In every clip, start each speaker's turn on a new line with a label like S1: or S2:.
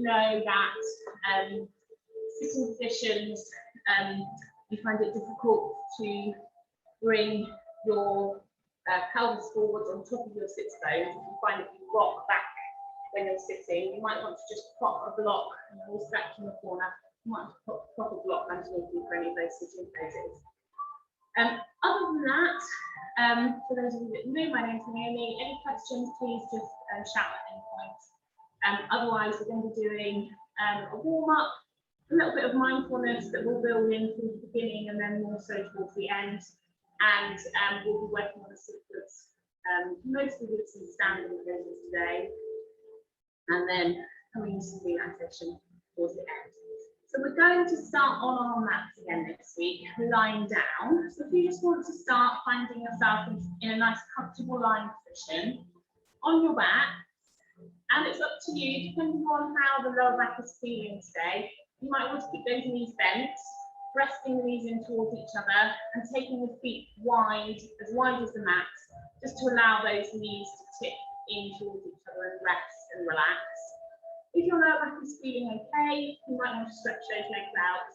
S1: you know that sitting positions, you find it difficult to bring your pelvis forwards on top of your sits bones. If you find that you rock back when you're sitting, you might want to just prop a block, and all stacked in the corner. You might want to prop a block underneath you for any of those sitting poses. Other than that, for those of you that know my name's Naomi, any questions, please just shout at any point. Otherwise, we're going to be doing a warm-up, a little bit of mindfulness that we'll build in from the beginning and then more so towards the end. And we'll be working on a sequence, mostly with some standing poses today, and then coming to some relaxation towards the end. So we're going to start on our mats again next week, lying down. So if you just want to start finding yourself in a nice comfortable lying position on your back, and it's up to you, depending on how the lower back is feeling today. You might want to keep those knees bent, resting the knees in towards each other and taking the feet wide as the mat, just to allow those knees to tip in towards each other and rest and relax. If your lower back is feeling okay, you might want to stretch those legs out.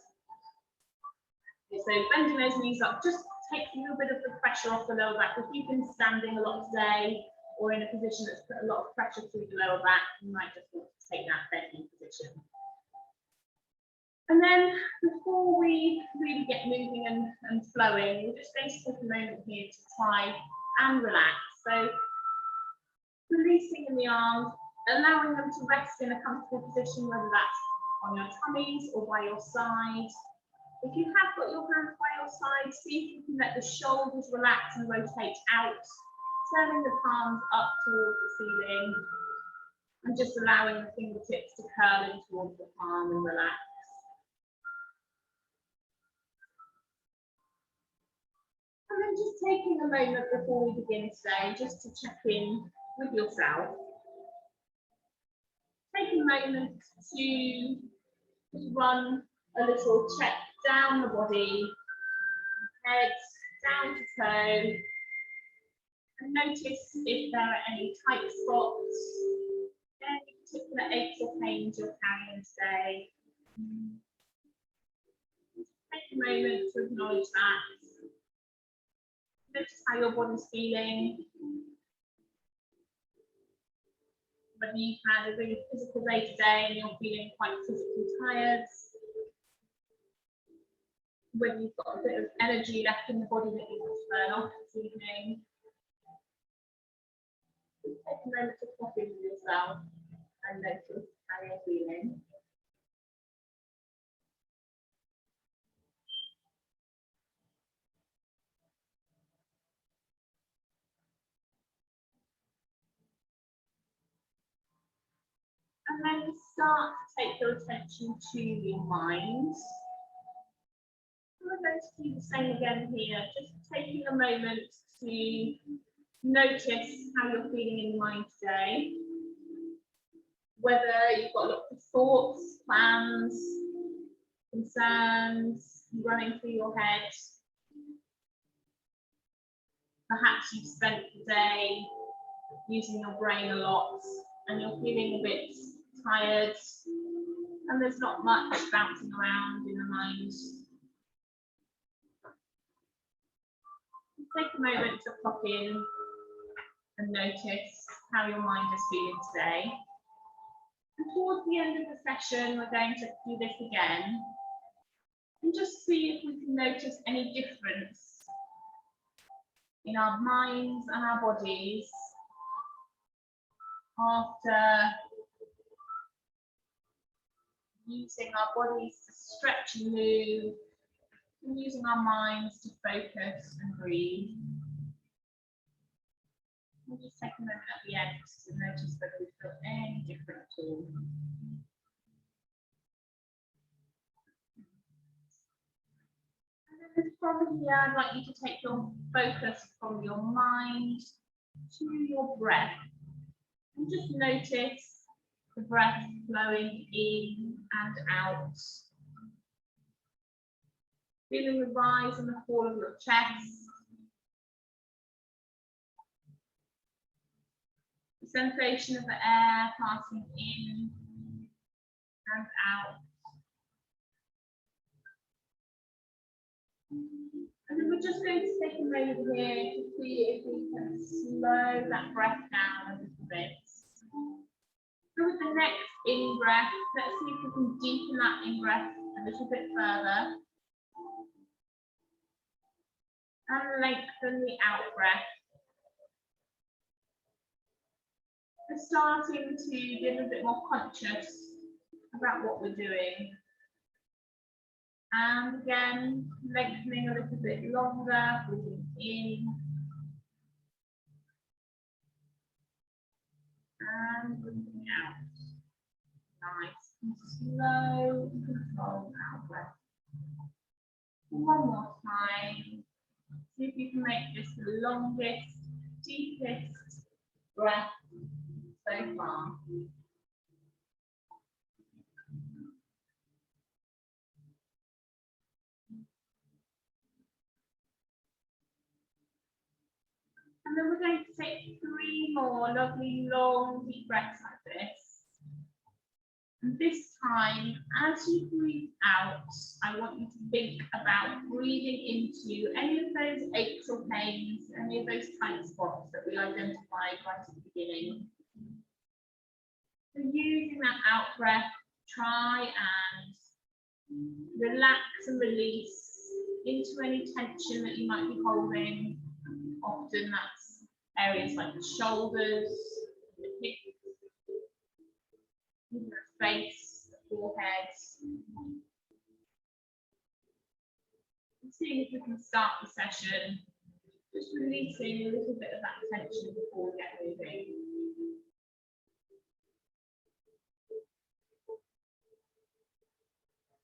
S1: Okay, so bending those knees up just takes a little bit of the pressure off the lower back. If you've been standing a lot today or in a position that's put a lot of pressure through the lower back, you might just want to take that bending position. And then before we really get moving and flowing, we're just going to take a moment here to try and relax. So releasing in the arms, allowing them to rest in a comfortable position, whether that's on your tummies or by your side. If you have got your hands by your side, see if you can let the shoulders relax and rotate out, turning the palms up towards the ceiling, and just allowing the fingertips to curl in towards the palm and relax. And then just taking a moment before we begin today, just to check in with yourself. Take a moment to run a little check down the body, head down to toe, and notice if there are any tight spots, any particular aches or pains you're carrying today. Take a moment to acknowledge that. Notice how your body's feeling. Whether you've had a really physical day today and you're feeling quite physically tired. Whether you've got a bit of energy left in the body that you want to burn off this evening. Just take a moment to check in with yourself and notice how you're feeling. And then start to take your attention to your mind. We're going to do the same again here, just taking a moment to notice how you're feeling in your mind today. Whether you've got lots of thoughts, plans, concerns running through your head. Perhaps you've spent the day using your brain a lot and you're feeling a bit tired and there's not much bouncing around in the mind. Take a moment to pop in and notice how your mind is feeling today. And towards the end of the session, we're going to do this again and just see if we can notice any difference in our minds and our bodies after using our bodies to stretch and move, and using our minds to focus and breathe. We'll just take a moment at the end to notice whether we feel any different at all. And then from here, I'd like you to take your focus from your mind to your breath. And just notice the breath flowing in and out. Feeling the rise and the fall of your chest. The sensation of the air passing in and out. And then we're just going to take a moment here to see if we can slow that breath down a little bit. So with the next in-breath, let's see if we can deepen that in-breath a little bit further. And lengthen the out-breath. We're starting to be a little bit more conscious about what we're doing. And again, lengthening a little bit longer, breathing in. And breathing out. Nice and slow and controlled out breath. One more time. See if you can make this the longest, deepest breath so far. And then we're going to take 3 more lovely, long, deep breaths like this. And this time, as you breathe out, I want you to think about breathing into any of those aches or pains, any of those tight spots that we identified right at the beginning. So using that out breath, try and relax and release into any tension that you might be holding. Often that's areas like the shoulders, the hips, the face, the forehead. And seeing if we can start the session, just releasing a little bit of that tension before we get moving.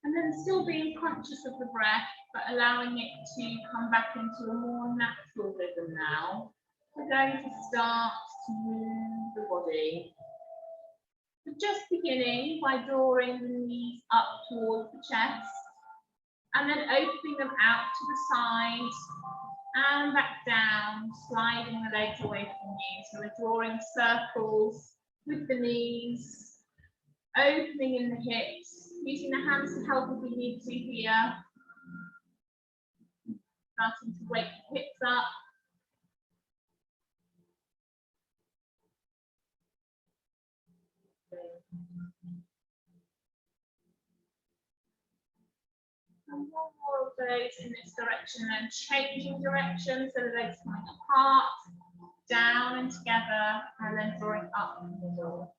S1: And then still being conscious of the breath, but allowing it to come back into a more natural rhythm now. We're going to start to move the body. So just beginning by drawing the knees up towards the chest, and then opening them out to the side and back down, sliding the legs away from you. So we're drawing circles with the knees, opening in the hips, using the hands to help if we need to here. Starting to wake the hips up. And one more of those in this direction, and changing direction, so the legs coming apart, down and together, and then drawing up in the middle.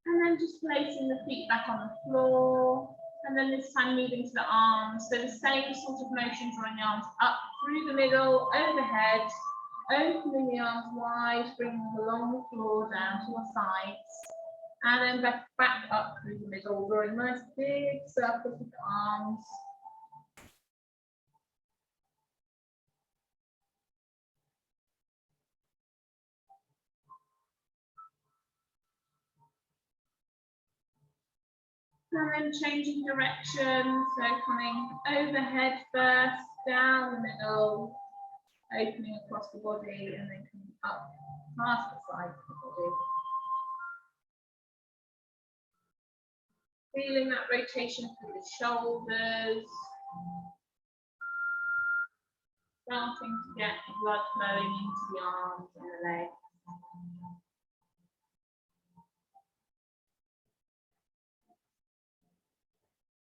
S1: And then just placing the feet back on the floor, and then this time moving to the arms. So the same sort of motion, drawing the arms up through the middle, overhead, opening the arms wide, bringing them along the floor down to the sides, and then back up through the middle, drawing nice big circles with the arms. And then changing direction, so coming overhead first, down the middle, opening across the body, and then coming up past the sides of the body. Feeling that rotation through the shoulders. Starting to get the blood flowing into the arms and the legs.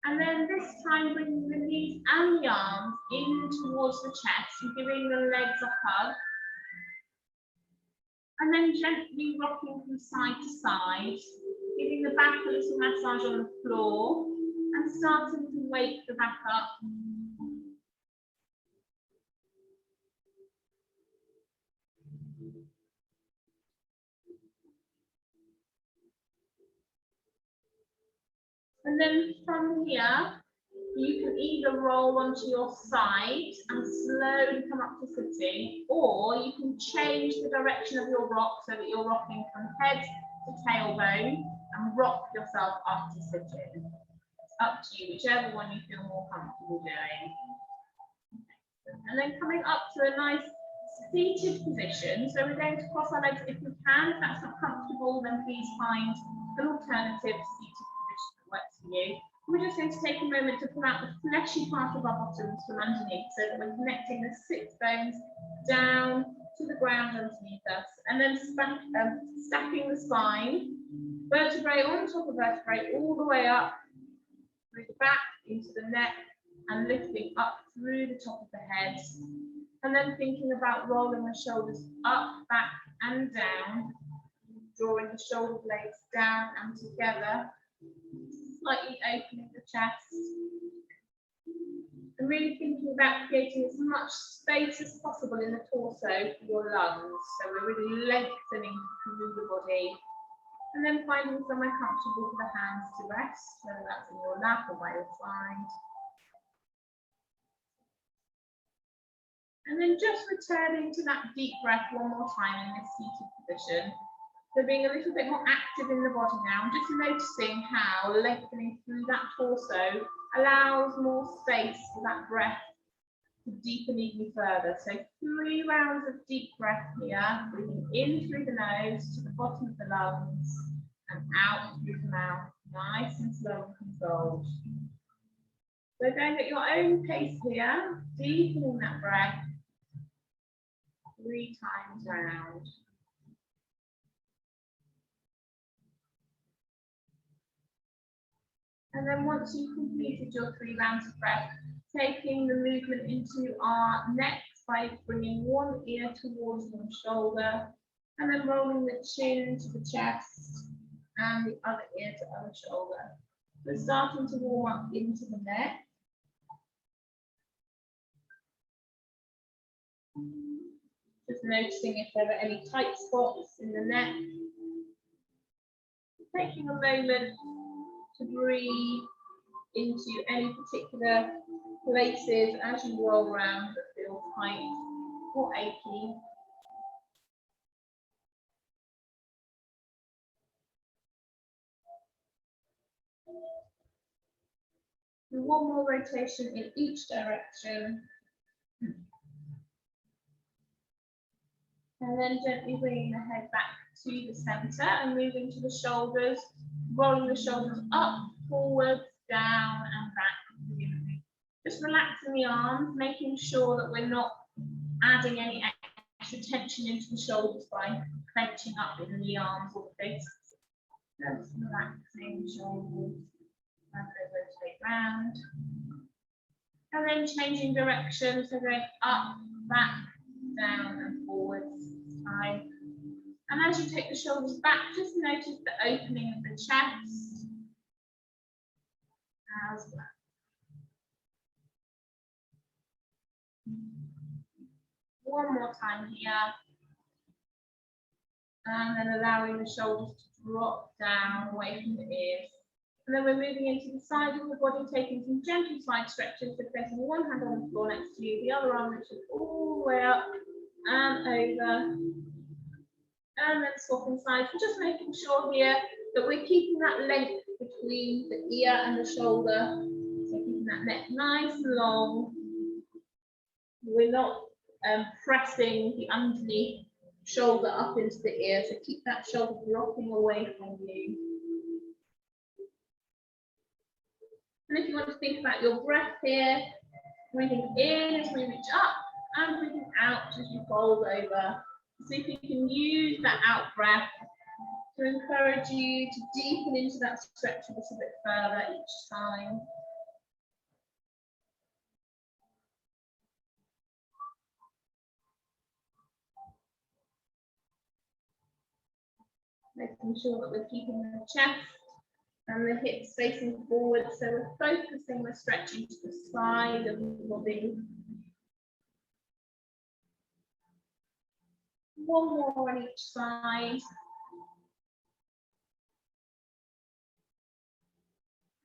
S1: And then this time bringing the knees and the arms in towards the chest and giving the legs a hug. And then gently rocking from side to side, giving the back a little massage on the floor and starting to wake the back up. And then from here, you can either roll onto your side and slowly come up to sitting, or you can change the direction of your rock so that you're rocking from head to tailbone and rock yourself up to sitting. It's up to you, whichever one you feel more comfortable doing. And then coming up to a nice seated position. So we're going to cross our legs if we can. If that's not comfortable, then please find an alternative seated position that works for you. We're just going to take a moment to pull out the fleshy part of our bottoms from underneath so that we're connecting the sits bones down to the ground underneath us, and then stacking the spine, vertebrae on top of vertebrae, all the way up through the back into the neck and lifting up through the top of the head. And then thinking about rolling the shoulders up, back and down, drawing the shoulder blades down and together, slightly opening the chest. And really thinking about creating as much space as possible in the torso for your lungs. So we're really lengthening through the body. And then finding somewhere comfortable for the hands to rest, whether that's in your lap or by your side. And then just returning to that deep breath one more time in this seated position. So being a little bit more active in the body now, and just noticing how lengthening through that torso allows more space for that breath to deepen even further. So 3 rounds of deep breath here, breathing in through the nose to the bottom of the lungs and out through the mouth, nice and slow and controlled. So going at your own pace here, deepening that breath 3 times round. And then once you've completed your 3 rounds of breath, taking the movement into our necks by bringing one ear towards one shoulder, and then rolling the chin to the chest and the other ear to other shoulder. We're starting to warm up into the neck. Just noticing if there are any tight spots in the neck. Taking a moment to breathe into any particular places as you roll around that feel tight or achy. And one more rotation in each direction. And then gently bringing the head back to the center and moving to the shoulders, rolling the shoulders up, forwards, down and back. Just relaxing the arms, making sure that we're not adding any extra tension into the shoulders by clenching up in the arms or the face. Just relaxing the shoulders as they rotate round. And then changing direction, so going up, back, down and forwards. Time. And as you take the shoulders back, just notice the opening of the chest as well. One more time here. And then allowing the shoulders to drop down away from the ears. And then we're moving into the side of the body, taking some gentle side stretches. So placing one hand on the floor next to you, the other arm reaches all the way up and over. And then swapping sides, and just making sure here that we're keeping that length between the ear and the shoulder. So keeping that neck nice and long. We're not pressing the underneath shoulder up into the ear, so keep that shoulder dropping away from you. And if you want to think about your breath here, breathing in as we reach up and breathing out as you fold over. See if you can use that out breath to encourage you to deepen into that stretch a little bit further each time. Making sure that we're keeping the chest and the hips facing forward, so we're focusing the stretching to the side of the body. One more on each side.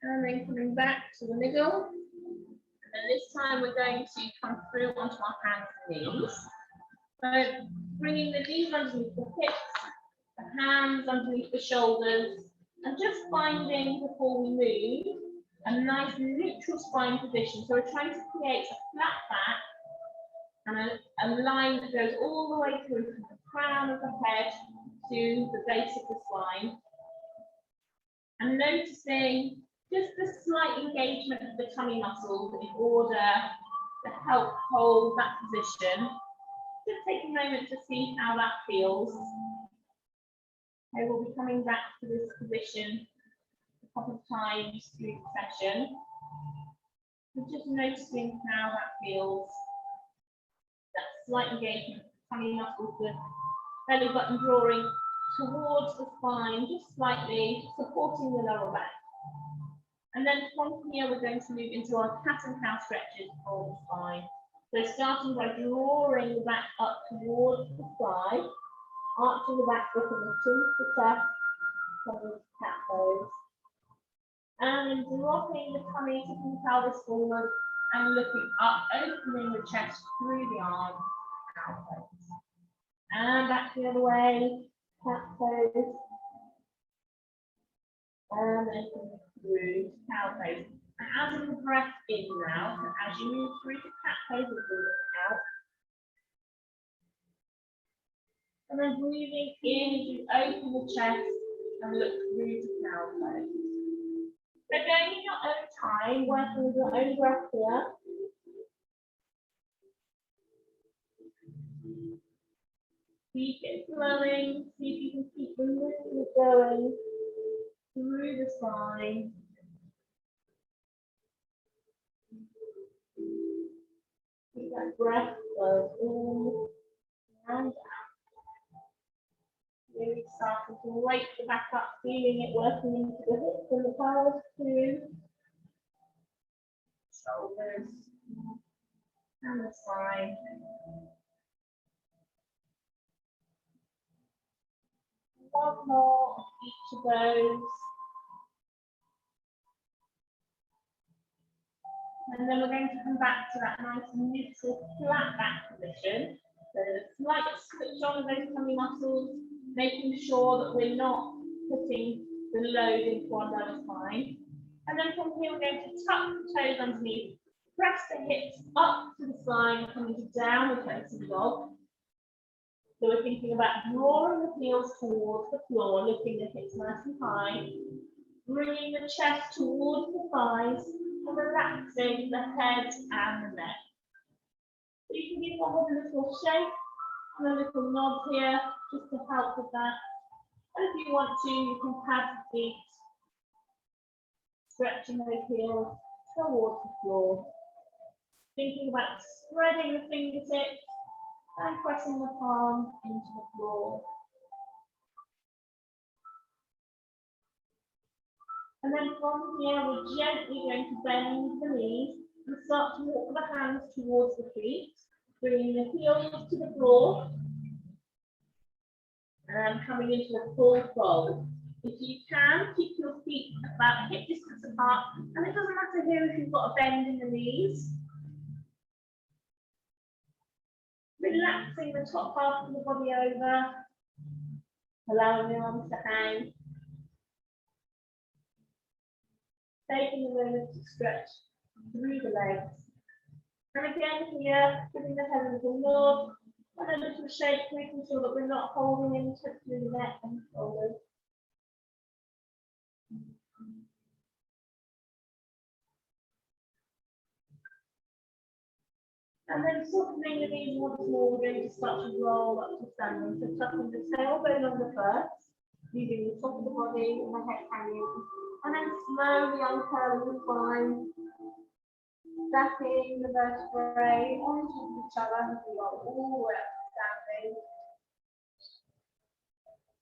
S1: And then coming back to the middle. And then this time we're going to come through onto our hands and knees. So bringing the knees underneath the hips, the hands underneath the shoulders, and just finding, before we move, a nice neutral spine position. So we're trying to create a flat back and a line that goes all the way through from the crown of the head to the base of the spine. And noticing just the slight engagement of the tummy muscles in order to help hold that position. Just take a moment to see how that feels. I will be coming back to this position a couple of times through the session. So just noticing how that feels. That slight engagement of the tummy muscles, the belly button drawing towards the spine, just slightly supporting the lower back. And then from here, we're going to move into our cat and cow stretches for the spine. So starting by drawing the back up towards the side, arching the back, looking into the chest, coming to cat pose. And dropping the tummy, taking the pelvis forward, and looking up, opening the chest through the arms, cow pose. And back the other way, cat pose. And then through cow pose. And adding the breath in now, and as you move through to cat pose, we'll do it out. And then breathing in, you open the chest and look through to cow pose. So going in your own time, working with your own breath here. Keep it flowing, see if you can keep the movement going through the spine. Keep that breath flow in and out. Really starting to wake the back up, feeling it working into the hips and the pelvis too. Shoulders and the spine. One more of each of those. And then we're going to come back to that nice neutral flat back position. So a slight switch on of those tummy muscles, making sure that we're not putting the load into our lower spine. And then from here, we're going to tuck the toes underneath, press the hips up to the spine, coming to downward facing dog. So we're thinking about drawing the heels towards the floor, lifting the hips nice and high, bringing the chest towards the thighs, and relaxing the head and the neck. So you can give the head a little shake and a little nod here, just to help with that. And if you want to, you can pad the feet, stretching those heels towards the floor. Thinking about spreading the fingertips and pressing the palm into the floor. And then from here, we're gently going to bend the knees and start to walk the hands towards the feet, bringing the heels to the floor and coming into a full fold. If you can, keep your feet about hip distance apart, and it doesn't matter here if you've got a bend in the knees. Relaxing the top half of the body over, allowing the arms to hang. Taking a moment to stretch through the legs. And again here, giving the head a little nod and a little shake, making sure that we're not holding in through the neck and shoulders. And then softening the knees once more, we're going to start to roll up to standing. So tucking the tailbone under first, leaving the top of the body and the head hanging. And then slowly uncurling the spine, stacking the vertebrae on top of each other as we roll all the way up to standing.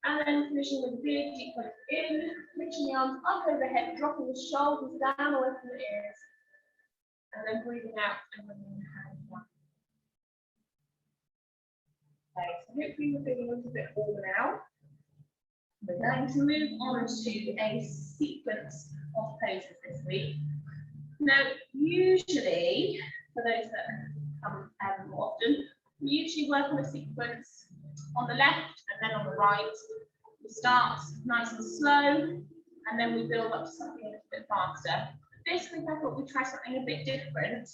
S1: And then finishing with a big deep breath in, reaching the arms up overhead, dropping the shoulders down away from the ears. And then breathing out and bringing the hands down. Okay, so hopefully you're feeling a little bit warmer now. We're going to move on to a sequence of poses this week. Now, usually, for those that come more often, we usually work on a sequence on the left and then on the right. We start nice and slow, and then we build up to something a little bit faster. This week, I thought we'd try something a bit different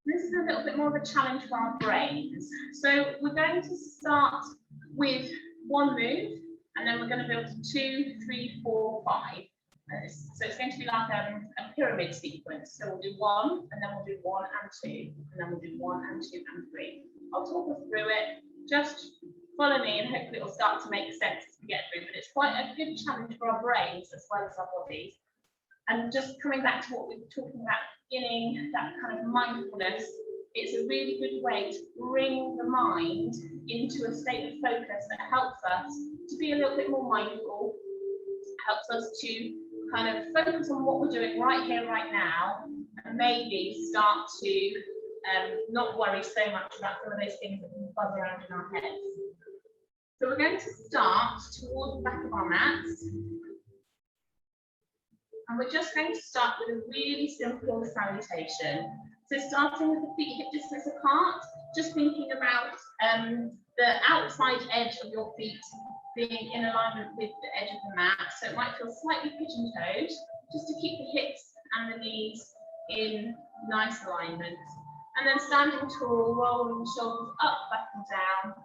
S1: This is a little bit more of a challenge for our brains. So we're going to start with one move, and then we're going to build to 2, 3, 4, 5. So it's going to be like a pyramid sequence. So we'll do 1, and then we'll do 1 and 2, and then we'll do 1 and 2 and 3. I'll talk us through it. Just follow me, and hopefully it will start to make sense as we get through. But it's quite a good challenge for our brains as well as our bodies. And just coming back to what we were talking about at the beginning, that kind of mindfulness, it's a really good way to bring the mind into a state of focus that helps us to be a little bit more mindful, helps us to kind of focus on what we're doing right here, right now, and maybe start to not worry so much about some of those things that can buzz around in our heads. So we're going to start towards the back of our mats. And we're just going to start with a really simple salutation. So starting with the feet hip distance apart, just thinking about the outside edge of your feet being in alignment with the edge of the mat. So it might feel slightly pigeon-toed, just to keep the hips and the knees in nice alignment. And then standing tall, rolling the shoulders up, back and down.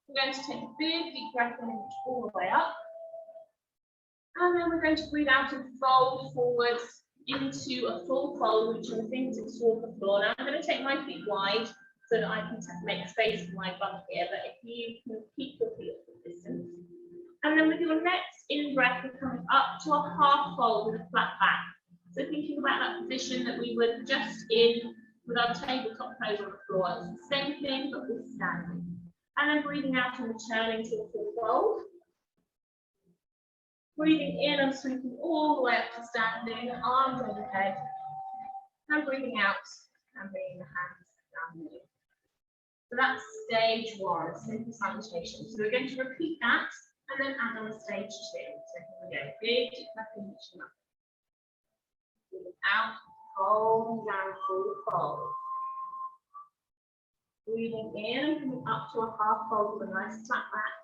S1: We're going to take a big deep breath in, all the way up. And then we're going to breathe out and fold forwards into a full fold, reaching the fingertips toward the floor. Now I'm going to take my feet wide so that I can make space for my bum here, but if you can keep your feet at the distance. And then with your next in-breath, we're coming up to a half fold with a flat back. So thinking about that position that we were just in with our tabletop pose on the floor. It's the same thing, but with standing. And then breathing out and returning to a full fold. Breathing in and sweeping all the way up to standing, arms overhead, and breathing out and bringing the hands down the middle. So that's stage 1, simple salutation. So we're going to repeat that and then add on stage 2. So here we go. Big deep breath in, reaching up. Breathing out, folding down through the fold. Breathing in and coming up to a half fold with a nice flat back.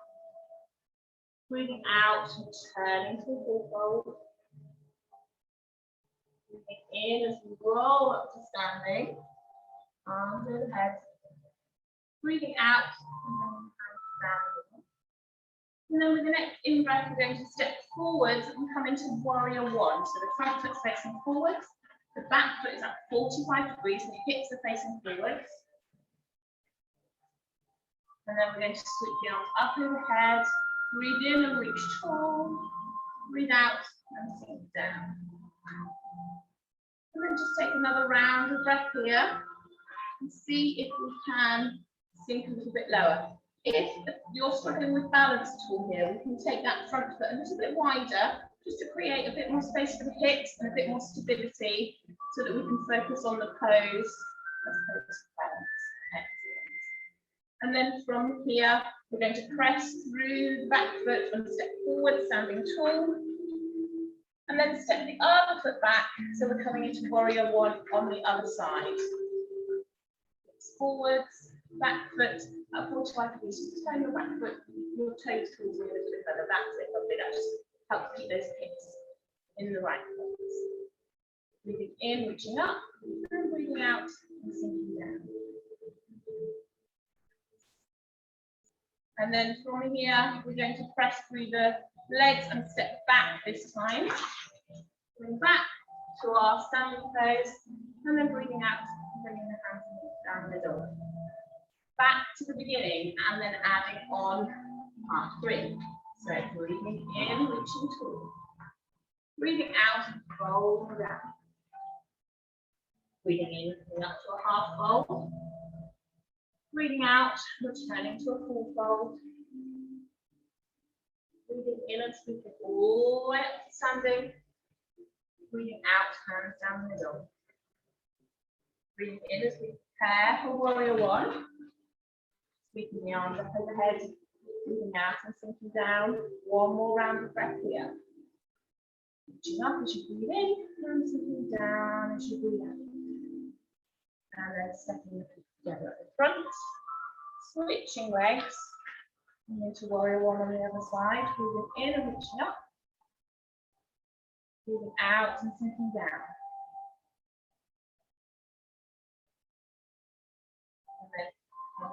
S1: Breathing out, turning to a full fold. Breathing in as we roll up to standing, arms overhead. Breathing out, and then hands down. And then with the next in-breath, we're going to step forwards and come into warrior 1. So the front foot's facing forwards, the back foot is at 45 degrees, and the hips are facing forwards. And then we're going to sweep the arms up overhead. Breathe in and reach tall. Breathe out and sink down. And then just take another round of breath here and see if we can sink a little bit lower. If you're struggling with balance at all here, we can take that front foot a little bit wider just to create a bit more space for the hips and a bit more stability so that we can focus on the pose as opposed to balance. Excellent. And then from here, we're going to press through the back foot and step forward, standing tall. And then step the other foot back, so we're coming into warrior 1 on the other side. Forwards, back foot at 45 degrees. Just turn your back foot, your toes towards you a little bit further. That's it, lovely. That just helps keep those hips in the right place. Breathing in, reaching up, and breathing out and sinking down. And then from here, we're going to press through the legs and step back this time. Bring back to our standing pose, and then breathing out, bringing the hands down the middle. Back to the beginning, and then adding on part 3. So breathing in, reaching tall. Breathing out, fold down. Breathing in, coming up to a half fold. Breathing out, returning to a full fold. Breathing in and sweeping all the way up to standing. Breathing out, hands down the middle. Breathing in as we prepare for warrior 1. Sweeping the arms up overhead. Breathing out and sinking down. One more round of breath here. Reaching up as you breathe in and sinking down as you breathe out. And then stepping the feet together at the front. Switching legs. Into warrior 1 on the other side. Breathing in and reaching up. Breathing out and sinking down.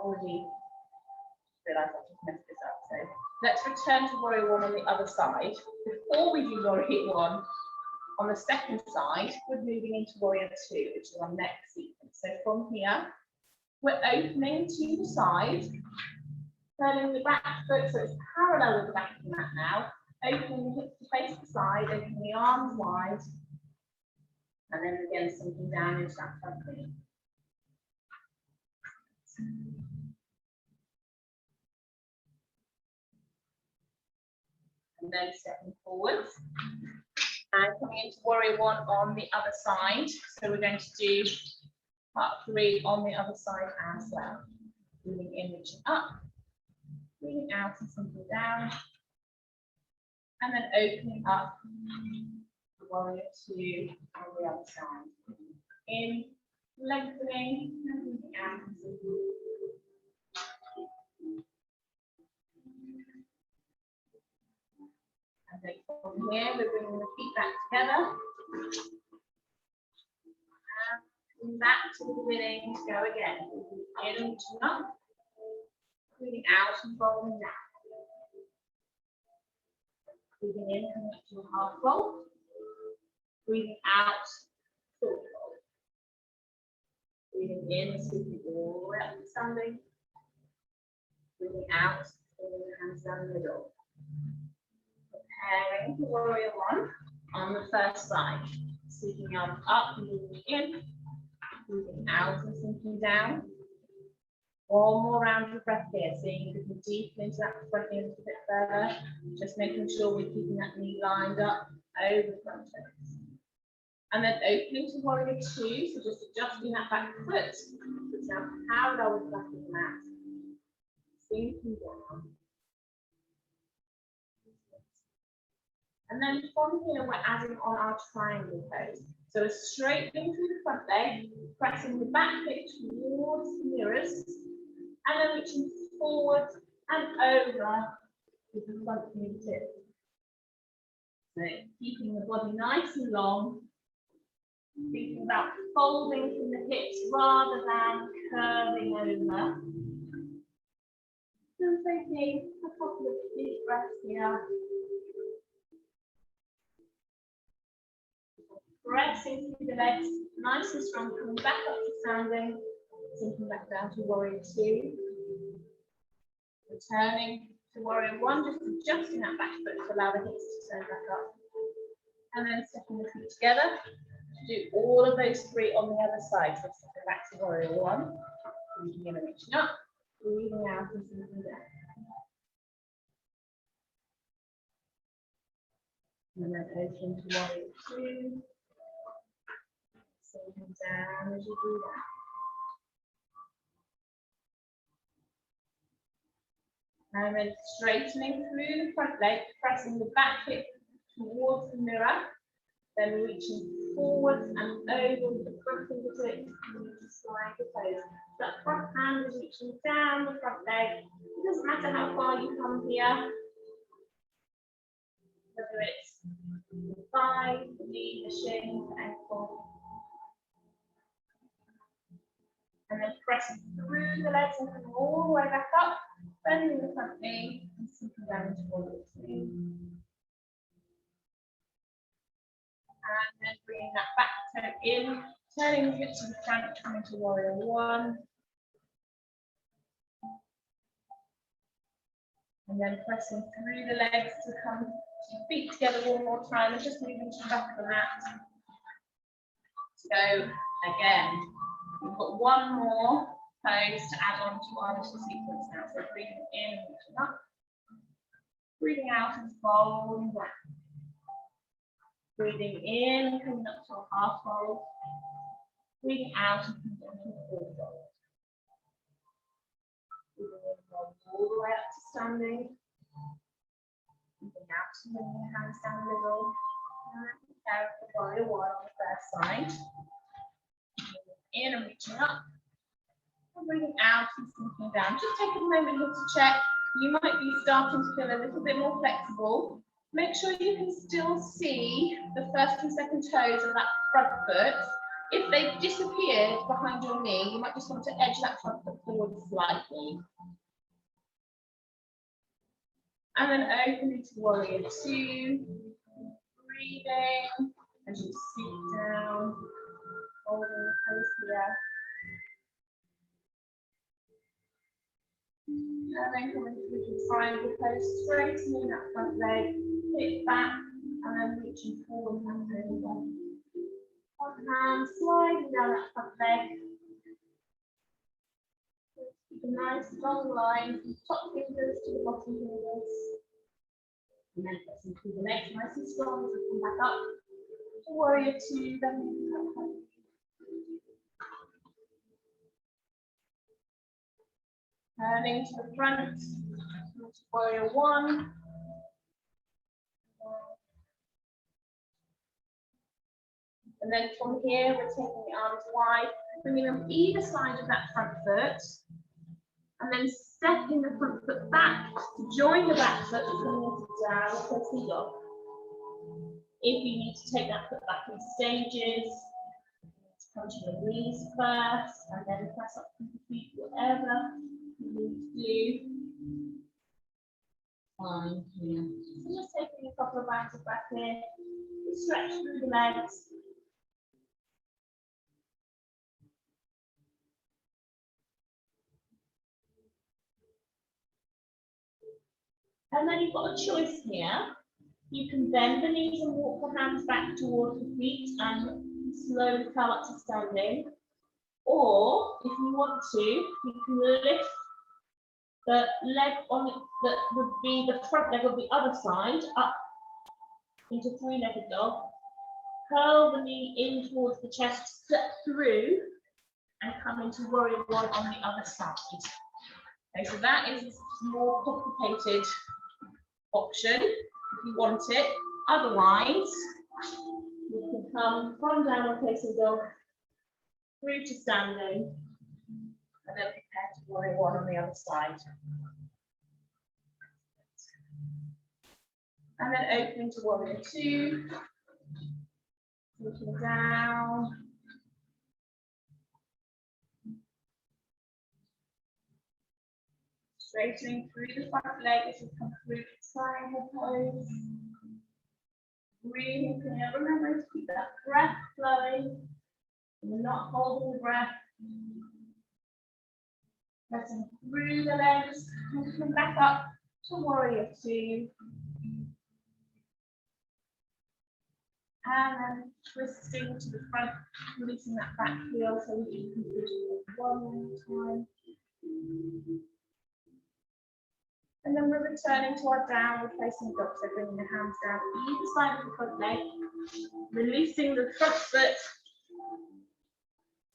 S1: already realised I've just messed this up. So let's return to warrior one on the other side. Before we do warrior one, on the second side, we're moving into warrior two, which is our next sequence. So from here, we're opening to the side, turning the back foot so it's parallel with the back of the mat now, opening the hips to face the side, opening the arms wide, and then again sinking down into that front knee. And then stepping forwards. And coming into warrior one on the other side. So we're going to do part three on the other side as well. Breathing in, reaching up, breathing out and sinking down. And then opening up the warrior two on the other side. In, lengthening, and breathing out and sinking. And then from here, we're bringing the feet back together. And back to the beginning, go again. Breathing in, reaching up. Breathing out and folding down. Breathing in, coming up to a half fold. Breathing out, full fold. Breathing in, sweeping all the way up to standing. Breathing out, pulling the hands down the middle. Preparing for warrior one on the first side. Sweeping arms up and breathing in. Breathing out and sinking down. One more round of breath here, so you can go deep into that front knee a little bit further. Just making sure we're keeping that knee lined up over the front toes. And then opening to warrior two, so just adjusting that back foot. It's now parallel with the back of the mat. Sinking down. And then from here, we're adding on our triangle pose. So straightening through the front leg, pressing the back hip towards the mirrors, and then reaching forward and over with the front knee tip. So keeping the body nice and long, thinking about folding from the hips rather than curving over. Still taking a couple of deep breaths here. Pressing through the legs, nice and strong, coming back up to standing, sinking back down to warrior two. Returning to warrior one, just adjusting that back foot to allow the hips to turn back up. And then stepping the feet together to do all of those three on the other side. So stepping back to warrior one, breathing in and reaching up, breathing out and sinking down. And then opening to warrior two. Sinking down as you do that. And then straightening through the front leg, pressing the back hip towards the mirror, then reaching forwards and over with the front fingertips to slide the toes. That front hand is reaching down the front leg. It doesn't matter how far you come here, whether it's the thigh, the knee, the shin, the ankle. And then pressing through the legs and coming all the way back up, bending the front knee and sinking down into warrior two. And then bringing that back toe in, turning the hips to the front, coming to warrior one. And then pressing through the legs to come to feet together one more time and just moving to the back of the mat. So again. We've got one more pose to add on to our little sequence now. So breathing in and reaching up. Breathing out and folding down. Breathing in, coming up to a half fold. Breathing out and coming down to a full fold. Breathing in, all the way up to standing. Breathing out to bringing your hands down the middle. And prepare for warrior one on the first side. In and reaching up, and breathing out and sinking down. Just take a moment here to check. You might be starting to feel a little bit more flexible. Make sure you can still see the first and second toes of that front foot. If they've disappeared behind your knee, you might just want to edge that front foot forward slightly. And then open into warrior two. Breathing as you sink down, holding the pose here. And then coming through the triangle pose, straightening that front leg, hip back, and then reaching forward and over. One hand sliding down that front leg. Keep a nice long line from top fingers to the bottom fingers. And then pressing through the legs nice and strong as we come back up. Warrior two, then turning to the front, warrior one. And then from here, we're taking the arms wide, bringing them either side of that front foot, and then stepping the front foot back to join the back foot, coming down, facing dog. If you need to take that foot back in stages, come to the knees first, and then press up to the feet, whatever you need to do. Fine here. So just taking a couple of rounds of breath here, stretch through the legs. And then you've got a choice here. You can bend the knees and walk the hands back towards the feet and slowly come up to standing. Or if you want to, you can lift the leg on that would be the front leg of the other side up into three-legged dog. Curl the knee in towards the chest, step through, and come into warrior one on the other side. Okay, so that is a more complicated option if you want it. Otherwise, you can come from downward facing dog through to standing, and then prepare to warrior one on the other side. And then opening to warrior two, looking down. Straightening through the front leg as you come through the triangle pose. Breathing here. Remember to keep that breath flowing. You're not holding the breath. Pressing through the legs and come back up to warrior two. And then twisting to the front, releasing that back heel so we can do it one more time. And then we're returning to our downward facing dog, so bringing the hands down either side of the front leg, releasing the front foot,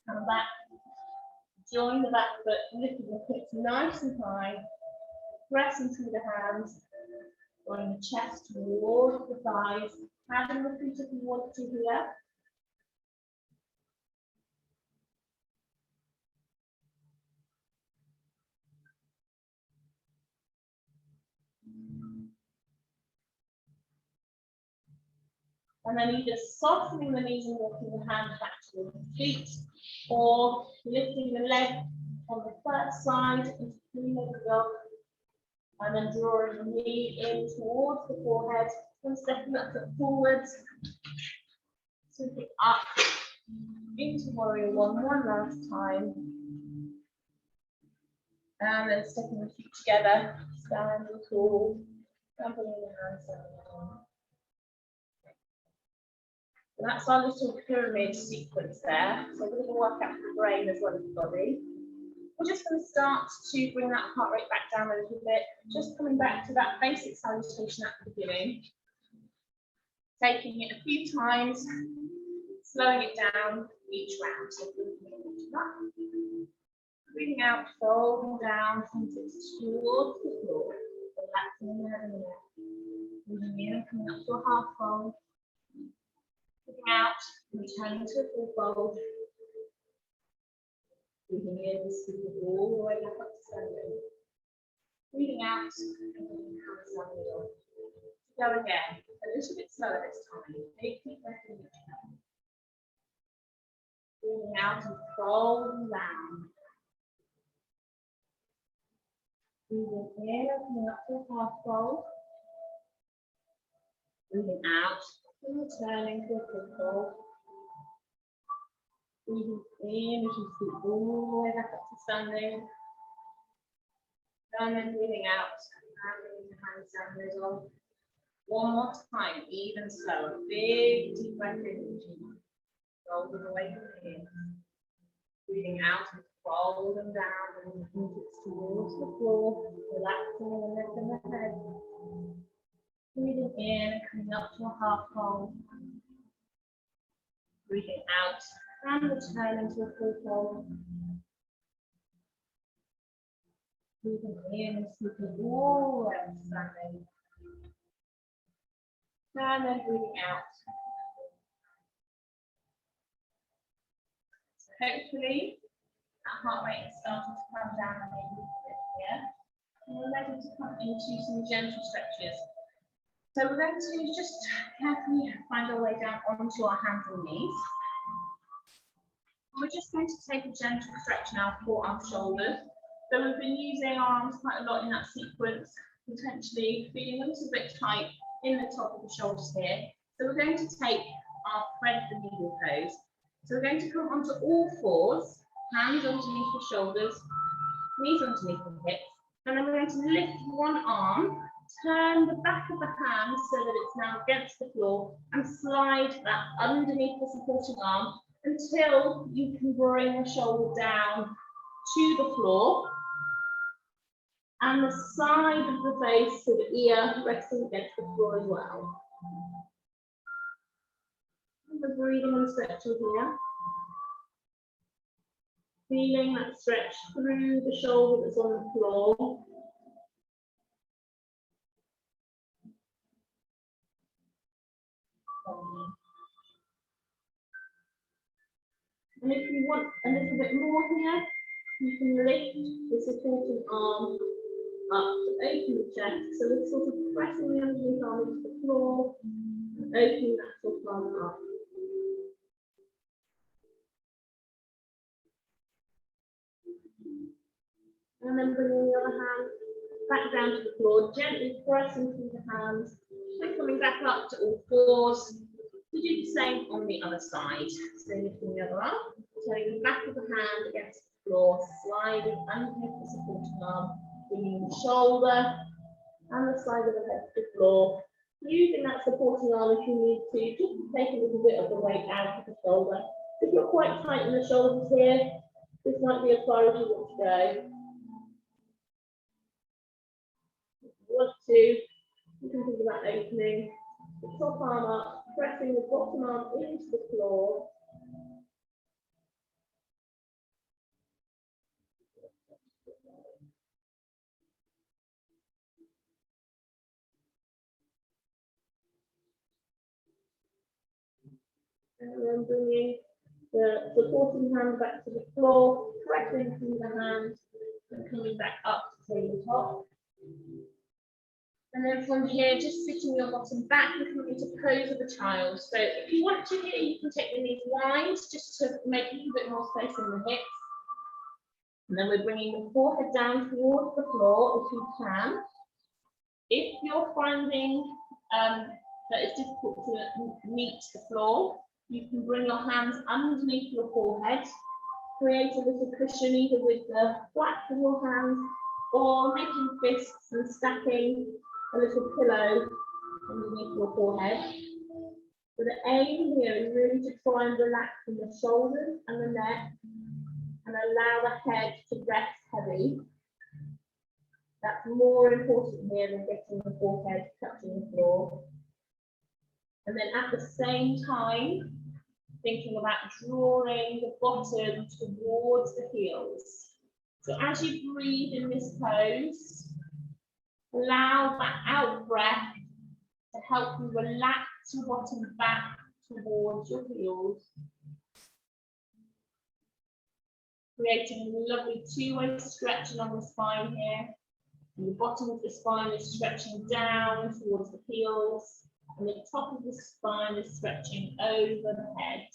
S1: come back, join the back foot, lifting the hips nice and high, pressing through the hands, drawing the chest towards the thighs, having the feet if you want to here. And then either softening the knees and walking the hands back towards the feet, or lifting the leg on the first side into three-legged dog, and then drawing the knee in towards the forehead, and stepping that foot forwards, sweeping up into warrior one last time, and then stepping the feet together, standing tall, jumping in the hands down. And that's our little pyramid sequence there. So we're going to work out the brain as well as the body. We're just going to start to bring that heart rate back down a little bit, just coming back to that basic salutation at the beginning. Taking it a few times, slowing it down each round. So breathing out, folding down, fingertips towards the floor, relaxing the head and the neck. Breathing in, coming up to a half fold. Breathing out, returning to a full fold. Breathing in, scooping all the way back up to standing. Breathing out, and hands down the middle. Go again, a little bit slower this time. Big deep breath in. Breathing out and folding down. Breathing in, opening up to a half fold. Breathing out and returning to a full fold. Breathing in as you scoot all the way back up to standing. And then breathing out and bringing the hands down the middle. One more time, even slower. Big deep breath in. Shoulders away from the hips. Breathing out and fold them down and the fingertips towards the floor, relaxing the neck and the head. Breathing in and coming up to a half fold. Breathing out and returning to a full fold. Breathing in, scooping all the way up to standing. And then breathing out. So hopefully that heart rate is starting to come down a little bit here. And we're ready to come into some gentle stretches. So we're going to just carefully find our way down onto our hands and knees. We're just going to take a gentle stretch now for our shoulders. So we've been using our arms quite a lot in that sequence, potentially feeling a little bit tight in the top of the shoulders here. So we're going to take our thread the needle pose. So we're going to come onto all fours, hands underneath the shoulders, knees underneath the hips, and then we're going to lift one arm, turn the back of the hand so that it's now against the floor, and slide that underneath the supporting arm until you can bring the shoulder down to the floor, and the side of the face, so the ear resting against the floor as well. And the breathing and stretching here. Feeling that stretch through the shoulder that's on the floor. And if you want a little bit more here, you can lift the supporting arm up to open the chest. So we're sort of pressing the underneath arm into the floor and opening that top arm up. And then bringing the other hand back down to the floor, gently pressing through the hands, and coming back up to all fours. To do the same on the other side. So lifting the other arm, turning the back of the hand against the floor, sliding underneath the supporting arm, bringing the shoulder and the side of the head to the floor. Using that supporting arm if you need to, just to take a little bit of the weight out of the shoulder. If you're quite tight in the shoulders here, this might be as far as you want to go. If you want to, you can think about opening the top arm up, pressing the bottom arm into the floor. And then bringing the supporting hand back to the floor, pressing through the hand, and coming back up to tabletop. And then from here, just sitting your bottom back and coming into pose of a child. So if you want to here, you can take the knees wide just to make a little bit more space in the hips. And then we're bringing the forehead down towards the floor if you can. If you're finding that it's difficult to meet the floor, you can bring your hands underneath your forehead, create a little cushion either with the flat of your hands or making fists and stacking a little pillow underneath your forehead. So the aim here is really to try and relax in the shoulders and the neck and allow the head to rest heavy. That's more important here than getting the forehead touching the floor. And then at the same time, thinking about drawing the bottom towards the heels. So as you breathe in this pose, allow that out breath to help you relax your bottom back towards your heels. Creating a lovely two-way stretch along the spine here. And the bottom of the spine is stretching down towards the heels. And the top of the spine is stretching over the head.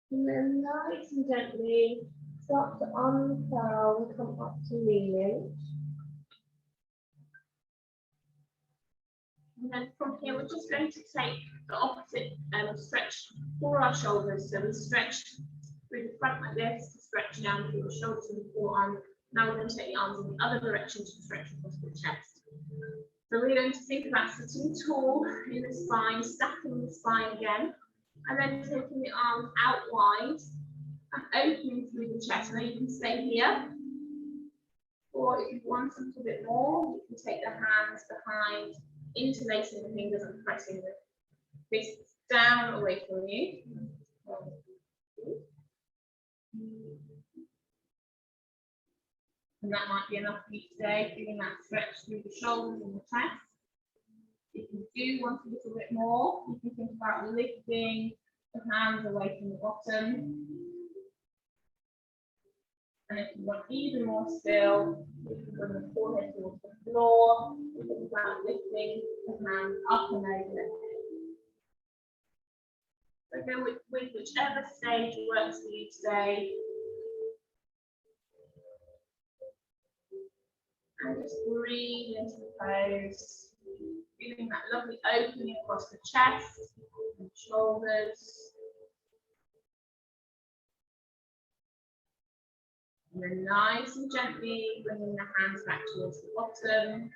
S1: And then nice and gently start to unfurl and come up to kneeling. And then from here, we're just going to take the opposite stretch for our shoulders. So we stretched through the front like this, to stretch down through the shoulders and the forearm. Now we're going to take the arms in the other direction to stretch across the chest. So we're going to think about sitting tall in the spine, stacking the spine again, and then taking the arms out wide and opening through the chest. Now you can stay here, or if you want a little bit more, you can take the hands behind, interlacing the fingers and pressing the fists down away from you. And that might be enough for you today, feeling that stretch through the shoulders and the chest. If you do want a little bit more, you can think about lifting the hands away from the bottom. And if you want even more still, you can bring the forehead towards the floor. You think about lifting the hands up and over the head. So go with whichever stage works for you today. And just breathe into the pose, feeling that lovely opening across the chest and shoulders. And then nice and gently bringing the hands back towards the bottom.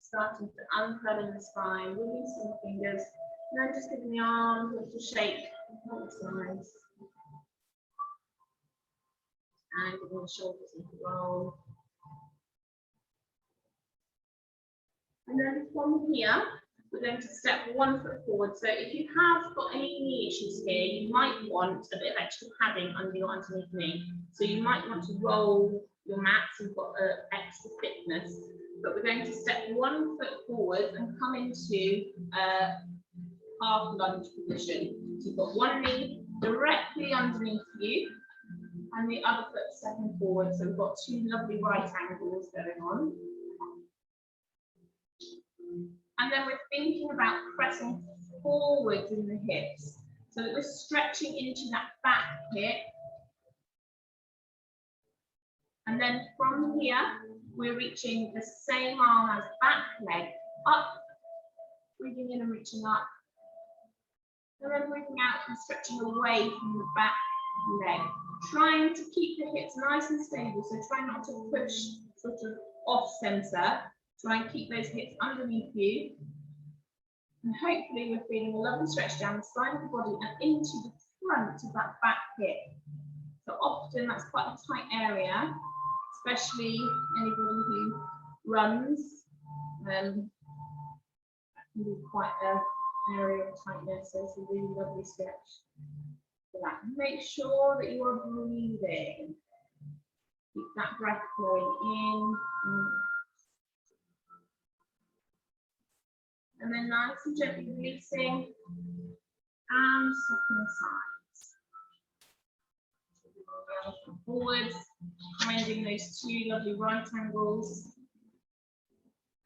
S1: Starting to uncurl the spine, releasing the fingers, and then just giving the arms a little shake on the sides. And giving the shoulders a little roll. And then from here, we're going to step 1 foot forward. So if you have got any knee issues here, you might want a bit of extra padding under your underneath knee. So you might want to roll your mat so you've got extra thickness. But we're going to step 1 foot forward and come into half lunge position. So you've got one knee directly underneath you and the other foot stepping forward. So we've got 2 lovely right angles going on. And then we're thinking about pressing forwards in the hips so that we're stretching into that back hip. And then from here, we're reaching the same arm as back leg up, breathing in and reaching up. And then breathing out and stretching away from the back leg. Trying to keep the hips nice and stable, so try not to push sort of off center. Try and keep those hips underneath you. And hopefully we're feeling a lovely stretch down the side of the body and into the front of that back hip. So often that's quite a tight area, especially anybody who runs. That can be quite an area of tightness, so it's a really lovely stretch for that. Make sure that you are breathing. Keep that breath flowing in and and then nice and gently releasing and soften the sides. Forwards, finding those 2 lovely right angles.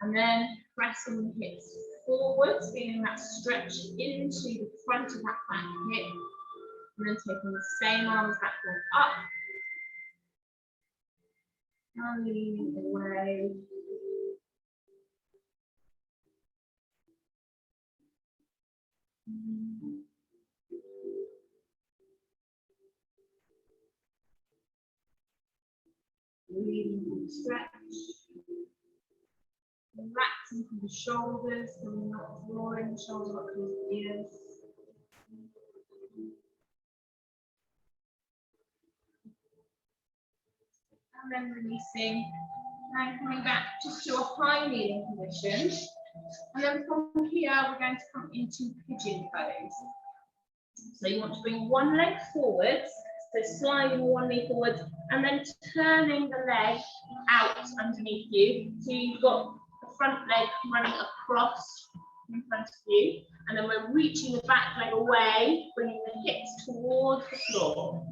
S1: And then pressing the hips forwards, feeling that stretch into the front of that back hip. And then taking the same arms backwards up. And leaning away. Breathing from the stretch. Relaxing from the shoulders, so we're not drawing the shoulders up towards the ears. And then releasing. And coming back just to a high kneeling position. And then from here, we're going to come into pigeon pose. So you want to bring one leg forwards So sliding one knee forward and then turning the leg out underneath you. So you've got the front leg running across in front of you. And then we're reaching the back leg away, bringing the hips towards the floor.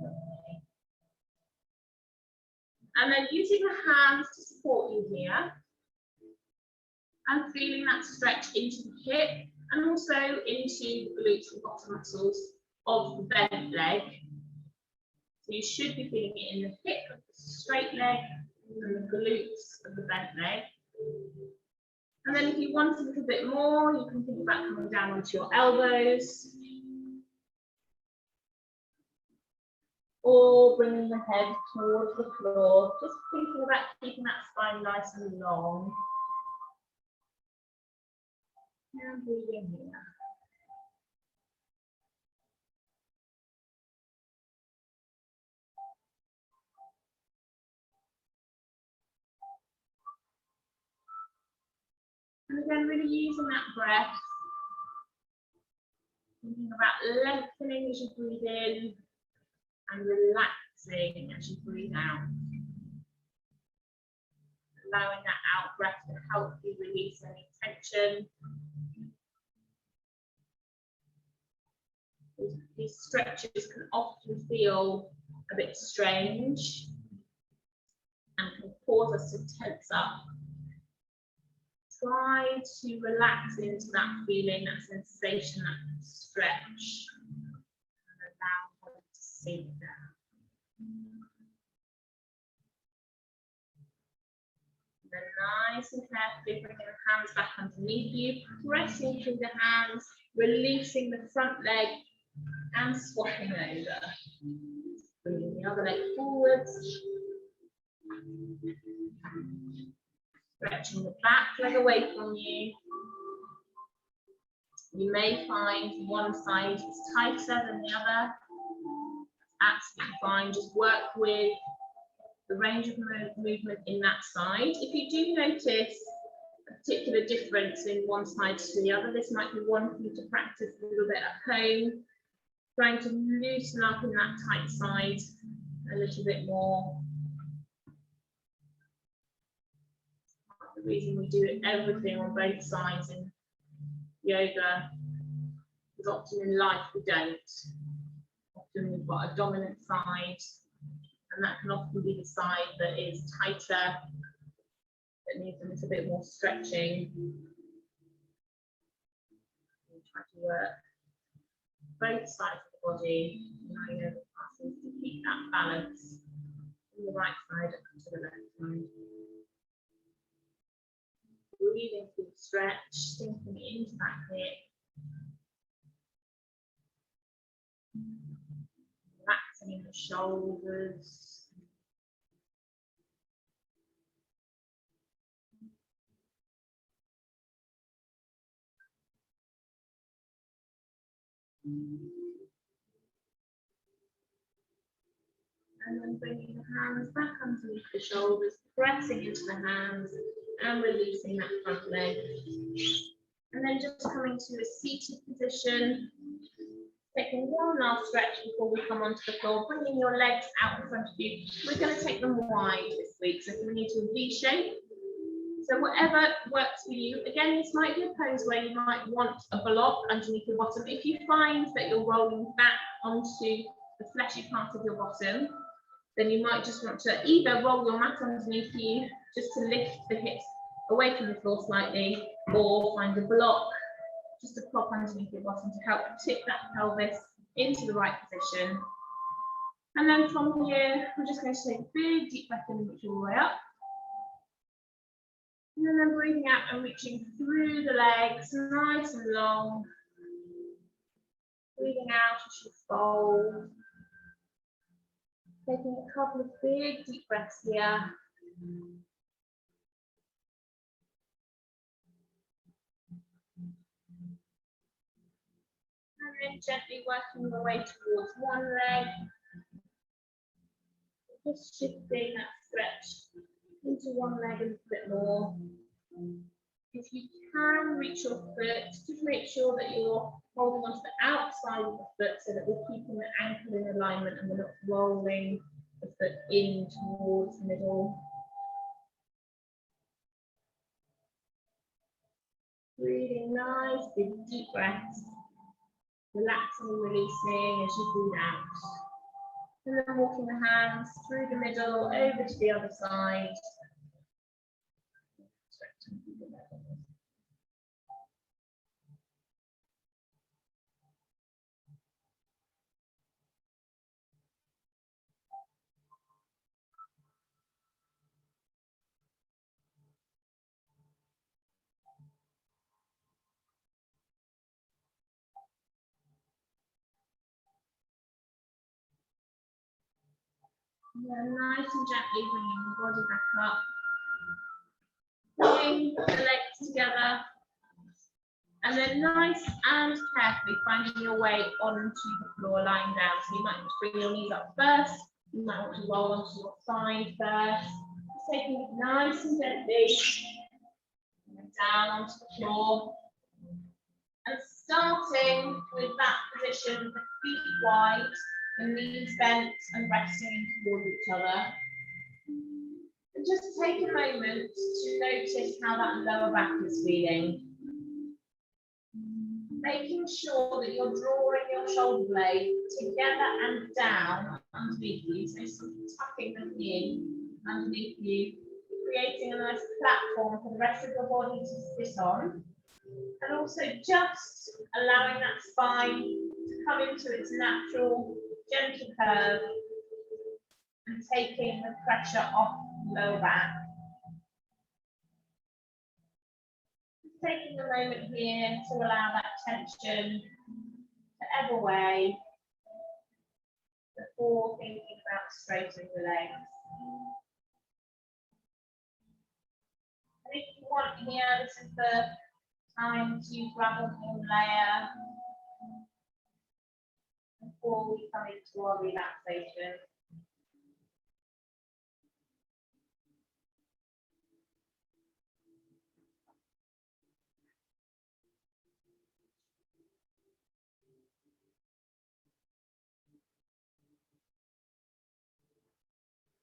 S1: And then using the hands to support you here. And feeling that stretch into the hip and also into the glutes and bottom muscles of the bent leg. So you should be feeling it in the hip of the straight leg and the glutes of the bent leg. And then if you want a little bit more, you can think about coming down onto your elbows. Or bringing the head towards the floor, just thinking about keeping that spine nice and long. And breathing here. And again, really using that breath. Thinking about lengthening as you breathe in and relaxing as you breathe out. Allowing that out breath to help you release any tension. These stretches can often feel a bit strange and can cause us to tense up. Try to relax into that feeling, that sensation, that stretch, and allow it to sink down. Then nice and carefully bringing the hands back underneath you, pressing through the hands, releasing the front leg and swapping over. Bringing the other leg forwards. Stretching the back leg away from you. You may find one side is tighter than the other. That's absolutely fine. Just work with the range of movement in that side. If you do notice a particular difference in one side to the other, this might be one for you to practice a little bit at home. Trying to loosen up in that tight side a little bit more. The reason we do everything on both sides in yoga is often in life we don't. Often we've got a dominant side, and that can often be the side that is tighter, that needs a little bit more stretching. We try to work both sides of the body, allowing yoga classes to keep that balance from the right side up to the left side. Breathing through the stretch, sinking into that hip. Relaxing in the shoulders. And then bringing the hands back underneath the shoulders, pressing into the hands and releasing that front leg. And then just coming to a seated position, taking one last stretch before we come onto the floor, bringing your legs out in front of you. We're going to take them wide this week, so coming into a V shape. So whatever works for you. Again, this might be a pose where you might want a block underneath your bottom. If you find that you're rolling back onto the fleshy part of your bottom, then you might just want to either roll your mat underneath you just to lift the hips away from the floor slightly, or find a block just to prop underneath your bottom to help tip that pelvis into the right position. And then from here, we're just going to take a big deep breath in and reach all the way up. And then breathing out and reaching through the legs, nice and long. Breathing out as you fold. Taking a couple of big deep breaths here. And then gently working your way towards one leg. Just shifting that stretch into one leg a little bit more. If if you can reach your foot, just make sure that you're holding onto the outside of the foot so that we're keeping the ankle in alignment and we're not rolling the foot in towards the middle. Breathing nice, big deep breaths. Relaxing and releasing as you breathe out. And then walking the hands through the middle, over to the other side. And then nice and gently bringing the body back up. Bringing the legs together. And then nice and carefully finding your way onto the floor, lying down. So you might want to bring your knees up first. You might want to roll onto your side first. Just taking it nice and gently. And down onto the floor. And starting with that position, the feet wide, the knees bent and resting towards each other. And just take a moment to notice how that lower back is feeling. Making sure that you're drawing your shoulder blade together and down underneath you, so sort of tucking them in underneath you, creating a nice platform for the rest of your body to sit on, and also just allowing that spine to come into its natural, gentle curve and taking the pressure off the lower back. Taking a moment here to allow that tension to ebb away before thinking about straightening the legs. And if you want here, this is the time to grab a warm layer before we come into our relaxation.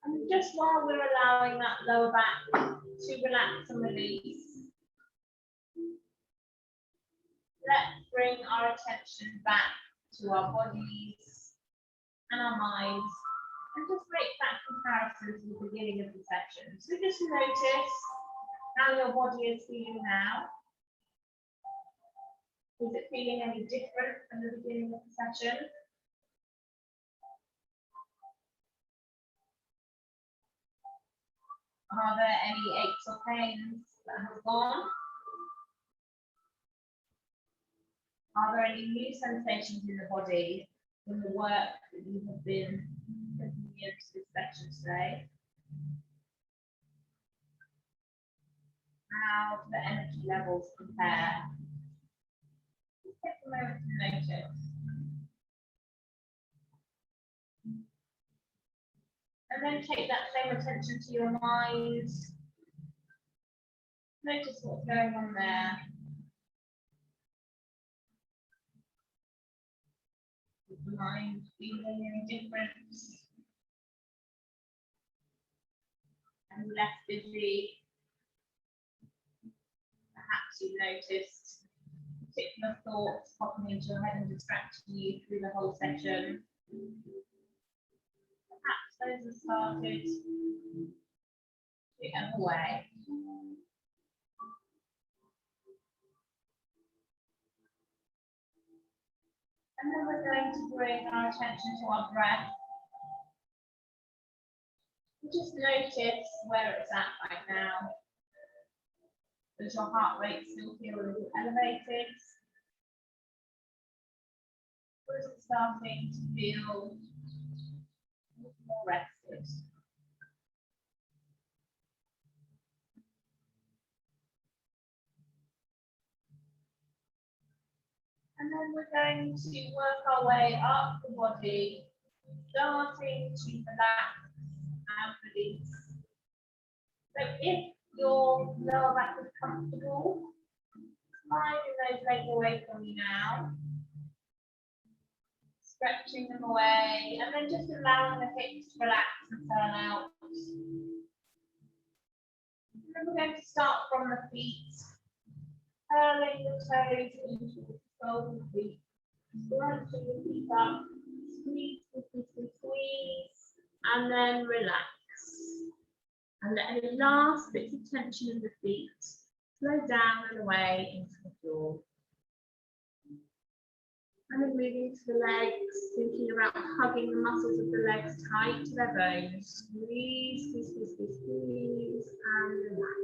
S1: And just while we're allowing that lower back to relax and release, let's bring our attention back to our bodies and our minds and just make that comparison to the beginning of the session. So just notice how your body is feeling now. Is it feeling any different from the beginning of the session? Are there any aches or pains that have gone? Are there any new sensations in the body from the work that you have been putting into this section today? How do the energy levels compare? Just take a moment to notice. And then take that same attention to your mind. Notice what's going on there. Is the mind feeling any different? And less busy? Perhaps you noticed particular thoughts popping into your head and distracting you through the whole session. Perhaps those have started to get away. And then we're going to bring our attention to our breath. Just notice where it's at right now. Does your heart rate still feel a little elevated? Or is it starting to feel a little more rested? And then we're going to work our way up the body, starting to relax and release. So if your lower back is comfortable, sliding those legs away from you now. Stretching them away, and then just allowing the hips to relax and turn out. And then we're going to start from the feet, curling the toes into the soles of the feet, scrunching the feet up, squeeze, squeeze, squeeze, squeeze, and then relax. And let any last bits of tension in the feet flow down and away into the floor. And then moving to the legs, thinking about hugging the muscles of the legs tight to their bones. Squeeze, squeeze, squeeze, squeeze, squeeze, and relax.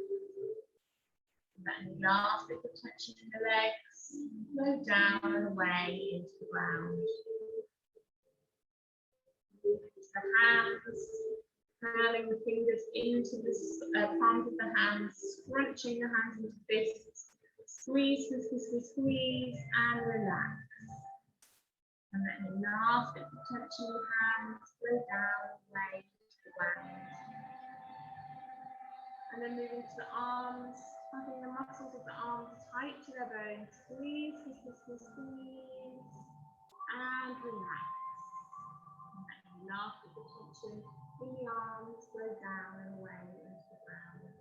S1: Let any last bit of tension in the legs flow down and away into the ground. Moving to the hands, curling the fingers into the palms of the hands, scrunching the hands into fists. Squeeze, squeeze, squeeze, squeeze, squeeze, and relax. And then the last bit of tension in the hands, flow down, away to the ground. And then moving to the arms, hugging the muscles of the arms tight to their bones. Squeeze, squeeze, squeeze, squeeze, squeeze, and relax. And then the last bit of tension in the arms, flow down and away into the ground.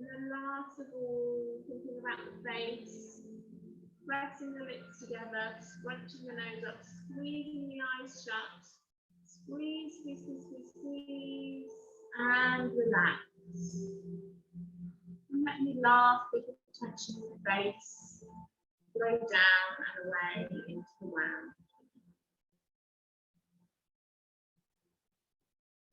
S1: And then last of all, thinking about the face. Pressing the lips together, scrunching the nose up, squeezing the eyes shut. Squeeze, squeeze, squeeze, squeeze, squeeze, and relax. And let the last bit of tension in the face flow down and away into the ground.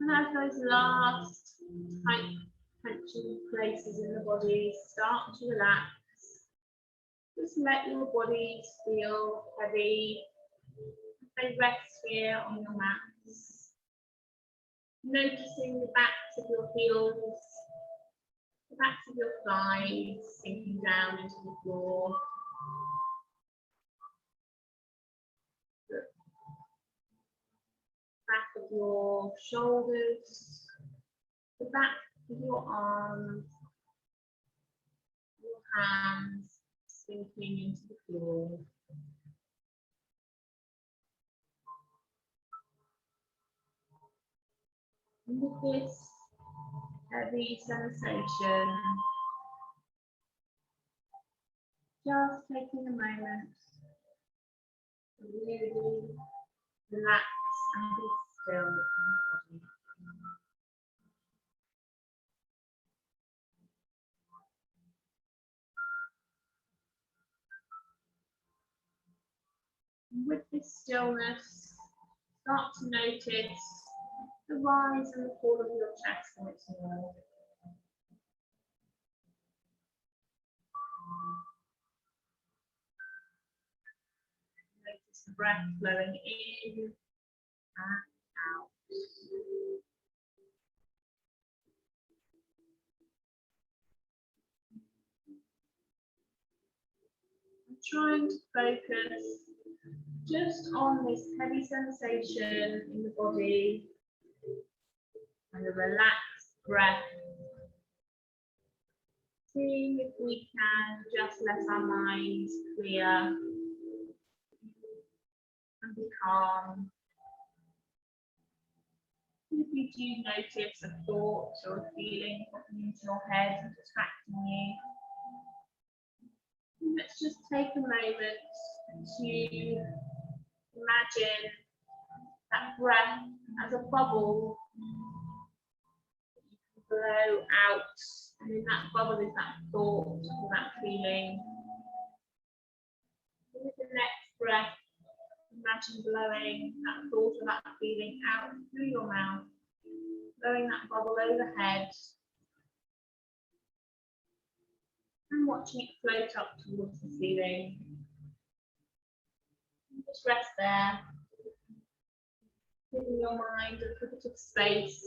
S1: And as those last tight tension places in the body start to relax, just let your body feel heavy. They rest here on your mats. Noticing the backs of your heels, the backs of your thighs sinking down into the floor. The back of your shoulders, the back of your arms, your hands sinking into the floor. And with this heavy sensation, just taking a moment to really relax and be still in the body. And with this stillness, start to notice the rise and the fall of your chest and its wall. Notice the breath flowing in and out. I'm trying to focus just on this heavy sensation in the body and the relaxed breath. Seeing if we can just let our minds clear and be calm. If you do notice a thought or a feeling popping into your head and distracting you, let's just take a moment to imagine that breath as a bubble that you can blow out, and in that bubble is that thought or that feeling. And with the next breath, imagine blowing that thought or that feeling out through your mouth, blowing that bubble overhead, and watching it float up towards the ceiling. Just rest there, giving your mind a little bit of space.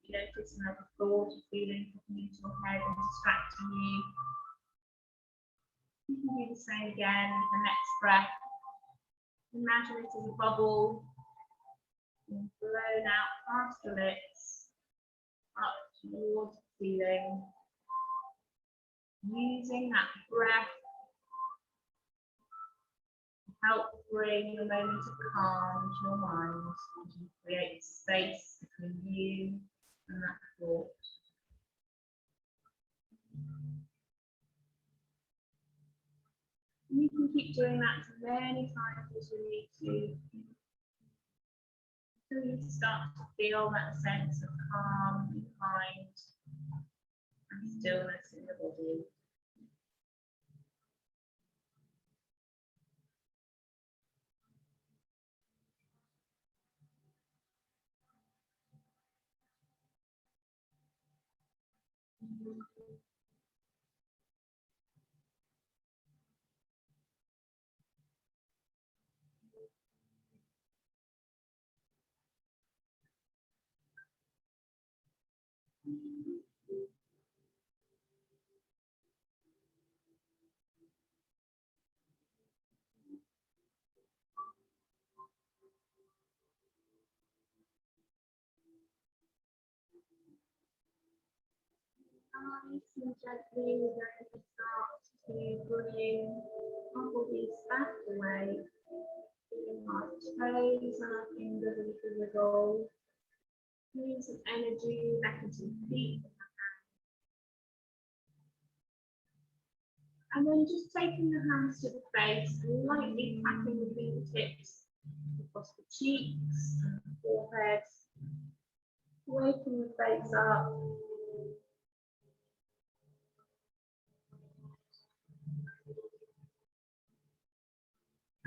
S1: You notice another thought or feeling popping into your head and distracting you. You can do the same again with the next breath. Imagine it as a bubble, and blown out past your lips, up towards the ceiling. Using that breath to help bring a moment of calm to your mind, to create space between you and that thought. You can keep doing that as many times as you need to, until you start to feel that sense of calm and mind and stillness in the body. Nice and gently, we're going to start to bring our bodies back away. Feeling our toes and our fingers a little wiggle. Bring some energy back into the feet. And then just taking the hands to the face and lightly tapping the fingertips across the cheeks and the forehead. Waking the face up.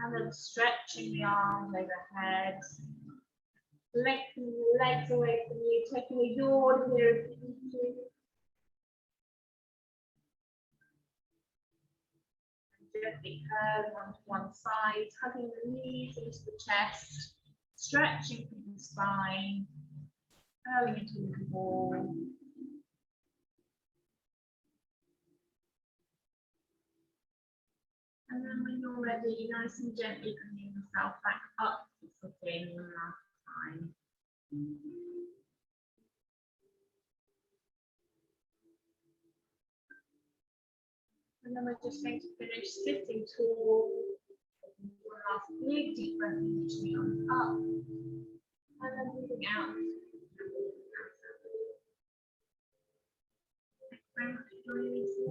S1: And then stretching the arms overhead. Lengthening the legs away from you, taking a yawn here if you need to. And gently curling onto one side, hugging the knees into the chest, stretching through the spine, curling into the ball. And then when you're ready, nice and gently bringing yourself back up to sitting one last time. And then we're just going to finish sitting tall. One last big deep breath in, reaching arms up. And then moving out. Thanks very much for joining me today.